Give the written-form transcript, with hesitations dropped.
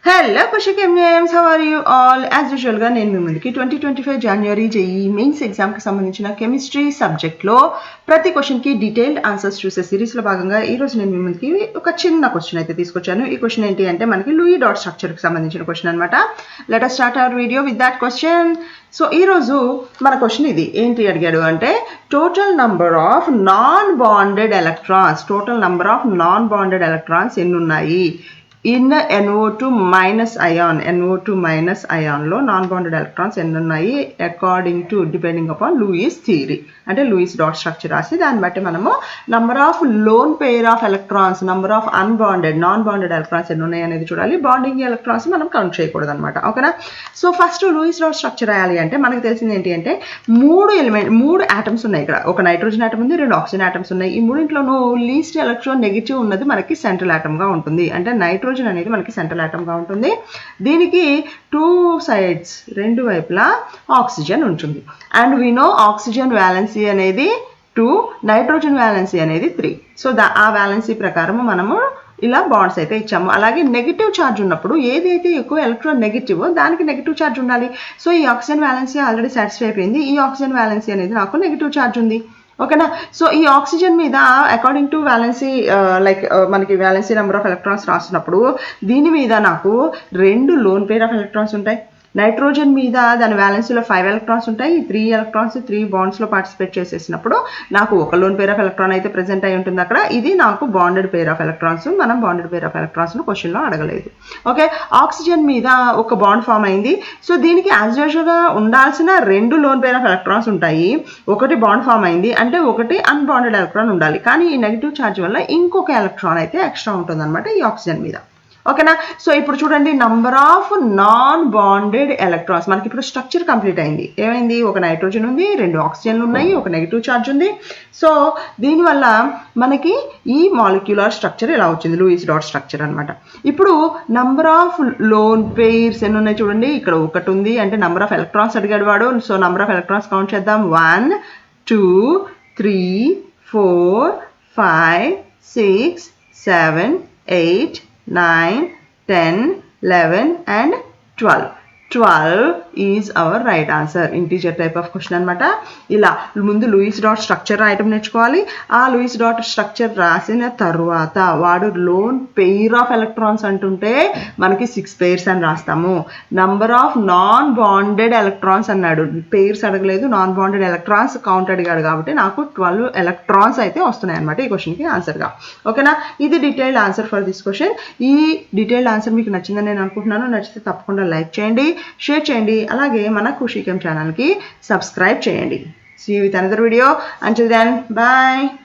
Hello Kushikam names, how are you all? As usual గా నేను మీ ముందుకి 2025 జనవరి జేఈ మెయిన్స్ ఎగ్జామ్ కి సంబంధించిన కెమిస్ట్రీ సబ్జెక్ట్ లో ప్రతి క్వశ్చన్ కి డీటెయిల్డ్ ఆన్సర్స్ చూసే సిరీస్ లో భాగంగా ఈ రోజు నేను మీ ముందుకి ఒక చిన్న క్వశ్చన్ అయితే తీసుకొచ్చాను. ఈ క్వశ్చన్ ఏంటి అంటే మనకి లూయి డాట్ స్ట్రక్చర్ కి సంబంధించిన క్వశ్చన్ అన్నమాట. Let us start our video with that question. So ఈ రోజు మన క్వశ్చన్ ఇది ఏంటి అడిగాడు అంటే total number of non bonded electrons ఎన్ని ఉన్నాయి in NO2 minus ion లో నాన్ బాండెడ్ ఎలక్ట్రాన్స్ ఎన్ని ఉన్నాయి according to depending upon Lewis theory అంటే లూయిస్ డాట్ స్ట్రక్చర్ రాసి దాన్ని బట్టి మనము number of lone pair of electrons number of non bonded electrons ఎన్ని ఉన్నాయి అనేది చూడాలి. బాండింగ్ ఎలక్ట్రాన్స్ మనం కౌంట్ చేయకూడదు అనమాట. ఓకేనా? So first Lewis dot structure రాయాలి అంటే మనకు తెలిసింది ఏంటి అంటే మూడు ఆటమ్స్ ఉన్నాయి. ఇక్కడ ఒక నైట్రోజన్ ఆటమ్ ఉంది, 2 ఆక్సిజన్ ఆటమ్స్ ఉన్నాయి. ఈ మూడింట్లోనూ లీస్ట్ ఎలక్ట్రాన్ నెగిటివ్ ఉన్నది మనకి సెంట్రల్ ఆటమ్ గా ఉంటుంది. అంటే నైట్రోజన్ అనేది మనకి సెంట్రల్ ఆటమ్ గా ఉంటుంది. దీనికి 2 సైడ్స్ రెండు వైపులా ఆక్సిజన్ ఉంటుంది. And we know oxygen valency అనేది 2, నైట్రోజన్ వ్యాలెన్సీ అనేది 3. సో ఆ వ్యాలెన్సీ ప్రకారం మనము ఇలా బాండ్స్ అయితే ఇచ్చాము. అలాగే నెగిటివ్ ఛార్జ్ ఉన్నప్పుడు ఏదైతే ఎక్కువ ఎలక్ట్రాన్ నెగిటివ్ దానికి నెగిటివ్ ఛార్జ్ ఉండాలి. సో ఈ ఆక్సిజన్ వ్యాలెన్సీ ఆల్రెడీ సాటిస్ఫై అయిపోయింది. ఈ ఆక్సిజన్ వ్యాలెన్సీ అనేది నాకు నెగిటివ్ ఛార్జ్ ఉంది. ఓకేనా? సో ఈ ఆక్సిజన్ మీద అకార్డింగ్ టు వ్యాలెన్సీ మనకి వ్యాలెన్సీ నెంబర్ ఆఫ్ ఎలక్ట్రాన్స్ రాసినప్పుడు దీని మీద నాకు 2 లోన్ పెయిర్ ఆఫ్ ఎలక్ట్రాన్స్ ఉంటాయి. నైట్రోజన్ మీద దాని వ్యాలెన్సీలో 5 ఎలక్ట్రాన్స్ ఉంటాయి. 3 ఎలక్ట్రాన్స్ 3 బాండ్స్లో పార్టిసిపేట్ చేసేసినప్పుడు నాకు ఒక లోన్ పెయిర్ ఆఫ్ ఎలక్ట్రాన్ అయితే ప్రెజెంట్ అయి ఉంటుంది అక్కడ. ఇది నాకు బాండెడ్ పెయిర్ ఆఫ్ ఎలక్ట్రాన్స్. మనం బాండెడ్ పెయిర్ ఆఫ్ ఎలక్ట్రాన్స్ను క్వశ్చన్లో అడగలేదు. ఓకే, ఆక్సిజన్ మీద ఒక బాండ్ ఫామ్ అయింది. సో దీనికి యాజ్ యూజువల్గా ఉండాల్సిన 2 లోన్ పెయిర్ ఆఫ్ ఎలక్ట్రాన్స్ ఉంటాయి. ఒకటి బాండ్ ఫామ్ అయింది అంటే ఒకటి అన్బాండెడ్ ఎలక్ట్రాన్ ఉండాలి. కానీ ఈ నెగిటివ్ ఛార్జ్ వల్ల ఇంకొక ఎలక్ట్రాన్ అయితే ఎక్స్ట్రా ఉంటుంది అనమాట ఈ ఆక్సిజన్ మీద. ఓకేనా? సో ఇప్పుడు చూడండి number of non bonded electrons మనకి ఇప్పుడు స్ట్రక్చర్ కంప్లీట్ అయింది. ఏమైంది? ఒక నైట్రోజన్ ఉంది, 2 ఆక్సిజన్లు ఉన్నాయి, ఒక నెగిటివ్ ఛార్జ్ ఉంది. సో దీనివల్ల మనకి ఈ మాలిక్యులర్ స్ట్రక్చర్ ఇలా వచ్చింది, లూయిస్ డాట్ స్ట్రక్చర్ అనమాట. ఇప్పుడు నంబర్ ఆఫ్ లోన్ పెయిర్స్ ఎన్ని ఉన్నాయి చూడండి. ఇక్కడ ఒకటి ఉంది అంటే నంబర్ ఆఫ్ ఎలక్ట్రాన్స్ అడిగాడు వాడు. So number of electrons count చేద్దాం. 1 2 3 4 5 6 7 8 9 10 11 and 12 is our right answer. Integer type of question అనమాట. ఇలా ముందు లూయిస్ డాట్ స్ట్రక్చర్ రాయటం నేర్చుకోవాలి. ఆ లూయిస్ డాట్ స్ట్రక్చర్ రాసిన తర్వాత వాడు లోన్ పెయిర్ ఆఫ్ ఎలక్ట్రాన్స్ అంటుంటే మనకి 6 పెయిర్స్ అని రాస్తాము. Number of non bonded electrons అన్నాడు, పెయిర్స్ అడగలేదు. నాన్ బాండెడ్ ఎలక్ట్రాన్స్ కౌంట్ అడిగాడు కాబట్టి నాకు 12 ఎలక్ట్రాన్స్ అయితే వస్తున్నాయి అనమాట ఈ క్వశ్చన్కి ఆన్సర్గా. ఓకేనా? ఇది detailed answer for this question. ఈ డీటెయిల్డ్ ఆన్సర్ మీకు నచ్చిందని నేను అనుకుంటున్నాను. నచ్చితే తప్పకుండా లైక్ చేయండి, షేర్ చేయండి. అలాగే మన కుషికం ఛానల్కి సబ్స్క్రైబ్ చేయండి. See you with another video. Until then, bye.